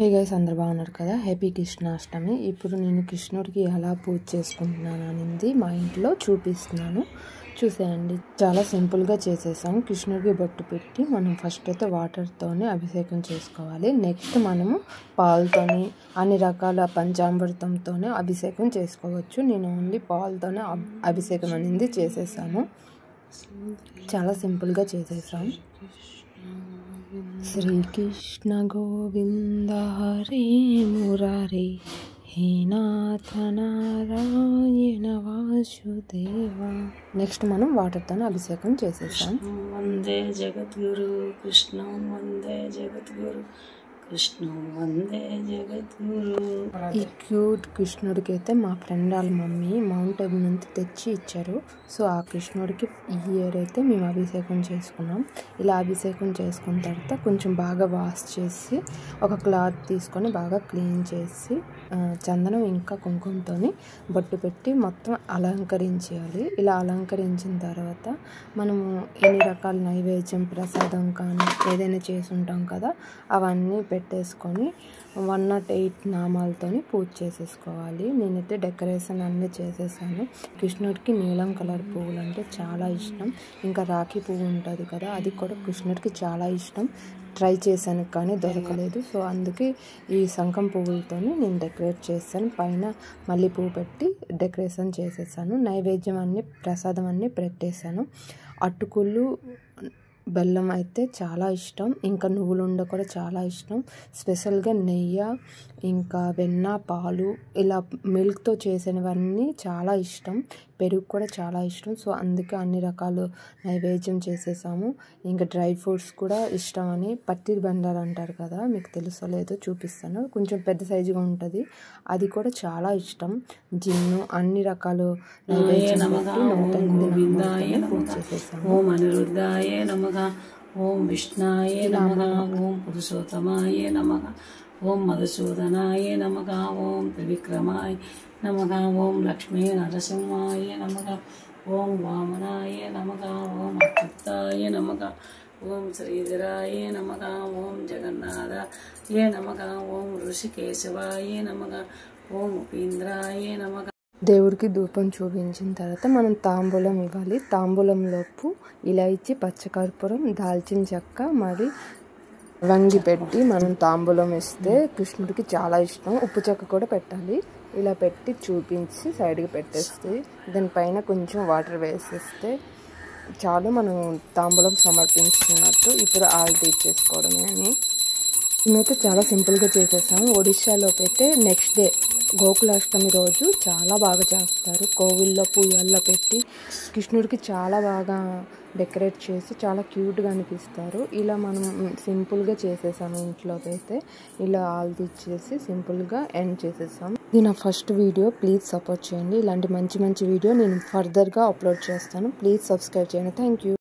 Hey guys, అందరు బాగున్నారు కదా. హ్యాపీ కృష్ణాష్టమి. ఇప్పుడు నేను కృష్ణుడికి ఎలా పూజ చేసుకుంటున్నాను అనేది మా ఇంట్లో చూపిస్తున్నాను, చూసేయండి. చాలా సింపుల్గా చేసేసాం. కృష్ణుడికి బొట్టు పెట్టి మనం ఫస్ట్ అయితే వాటర్తోనే అభిషేకం చేసుకోవాలి. నెక్స్ట్ మనము పాలతోని అన్ని రకాల పంచామృతంతోనే అభిషేకం చేసుకోవచ్చు. నేను ఓన్లీ పాలతోనే అభిషేకం అనేది చేసేసాను. చాలా సింపుల్గా చేసేసాం. శ్రీకృష్ణ గోవింద హరే మురారే, హే నాథ నారాయణ వాసుదేవ. నెక్స్ట్ మనం వాటర్తో అభిషేకం చేసేసాం. వందే జగద్గురు కృష్ణం వందే జగద్గురు కృష్ణం వందే జగద్గురు. ఈ క్యూట్ కృష్ణుడికి అయితే మా ఫ్రెండ్ వాళ్ళ మమ్మీ మౌంట్ అబు నుంచి తెచ్చి ఇచ్చారు. సో ఆ కృష్ణుడికి ఈ ఇయర్ అయితే మేము అభిషేకం చేసుకున్నాం. ఇలా అభిషేకం చేసుకున్న తర్వాత కొంచెం బాగా వాష్ చేసి ఒక క్లాత్ తీసుకొని బాగా క్లీన్ చేసి చందనం ఇంకా కుంకుమతో బొట్టు పెట్టి మొత్తం అలంకరించేయాలి. ఇలా అలంకరించిన తర్వాత మనము ఎన్ని రకాల నైవేద్యం ప్రసాదం కానీ ఏదైనా చేసి ఉంటాం కదా, అవన్నీ పెట్టేసుకొని 108 నామాలతో పూజ చేసేసుకోవాలి. నేనైతే డెకరేషన్ అన్నీ చేసేసాను. కృష్ణుడికి నీలం కలర్ పువ్వులు అంటే చాలా ఇష్టం. ఇంకా రాఖీ పువ్వు ఉంటుంది కదా, అది కూడా కృష్ణుడికి చాలా ఇష్టం. ట్రై చేశాను కానీ దొరకలేదు. సో అందుకే ఈ శంఖం పువ్వులతో నేను డెకరేట్ చేశాను. పైన మళ్ళీ పువ్వు పెట్టి డెకరేషన్ చేసేసాను. నైవేద్యం అన్నీ ప్రసాదం అన్నీ పెట్టేశాను. అటుకులు బెల్లం అయితే చాలా ఇష్టం. ఇంకా నువ్వులుండ కూడా చాలా ఇష్టం. స్పెషల్గా నెయ్యి, ఇంకా వెన్న, పాలు, ఇలా మిల్క్తో చేసినవన్నీ చాలా ఇష్టం. పెరుగు కూడా చాలా ఇష్టం. సో అందుకే అన్ని రకాలు నైవేద్యం చేసేసాము. ఇంకా డ్రై ఫ్రూట్స్ కూడా ఇష్టం అని పత్తి బండాలు అంటారు కదా, మీకు తెలుసో లేదో చూపిస్తాను. కొంచెం పెద్ద సైజుగా ఉంటుంది, అది కూడా చాలా ఇష్టం. జిన్ను అన్ని రకాలు నైవేద్యం పూజ చేసేసాము. ఓం అనిరుద్ధాయ నమః, ఓం విష్ణాయ నమః, ఓం పురుషోత్తమాయ నమః, ఓం మధుసూదనాయ నమః, ఓం త్రివిక్రమాయ నమః, ఓం లక్ష్మీ నరసింహాయ నమః, ఓం వామనాయ నమః, ఓం అచ్యుతాయ నమః, ఓం శ్రీధరాయ నమః, ఓం జగన్నాథాయ నమః, ఓం ఋషికేశవాయ నమః, ఓం ఉపేంద్రాయ నమః. దేవుడికి ధూపం చూపించిన తర్వాత మనం తాంబూలం ఇవ్వాలి. తాంబూలంలోపు ఇలాచి, పచ్చకర్పూరం, దాల్చిన చెక్క, మరి వంగి పెట్టి మనం తాంబూలం ఇస్తే కృష్ణుడికి చాలా ఇష్టం. ఉప్పు చెక్క కూడా పెట్టాలి. ఇలా పెట్టి చూపించి సైడ్కి పెట్టేస్తే దానిపైన కొంచెం వాటర్ వేసేస్తే చాలు, మనం తాంబూలం సమర్పించుకున్నట్టు. ఇప్పుడు ఆల్ట్ ఇచ్చేసుకోవడమే అని మేమైతే చాలా సింపుల్గా చేసేసాము. ఒడిశాలోకి అయితే నెక్స్ట్ డే గోకులాష్టమి రోజు చాలా బాగా చేస్తారు. కోవిల్లో పూయల్లో పెట్టి కృష్ణుడికి చాలా బాగా డెకరేట్ చేసి చాలా క్యూట్గా అనిపిస్తారు. ఇలా మనం సింపుల్గా చేసేసాము. ఇంట్లోకి అయితే ఇలా ఆల్ది ఇచ్చేసి సింపుల్గా ఎండ్ చేసేసాం. ఇది నా ఫస్ట్ వీడియో. ప్లీజ్ సపోర్ట్ చేయండి. ఇలాంటి మంచి మంచి వీడియో నేను ఫర్దర్గా అప్లోడ్ చేస్తాను. ప్లీజ్ సబ్స్క్రైబ్ చేయండి. Thank you.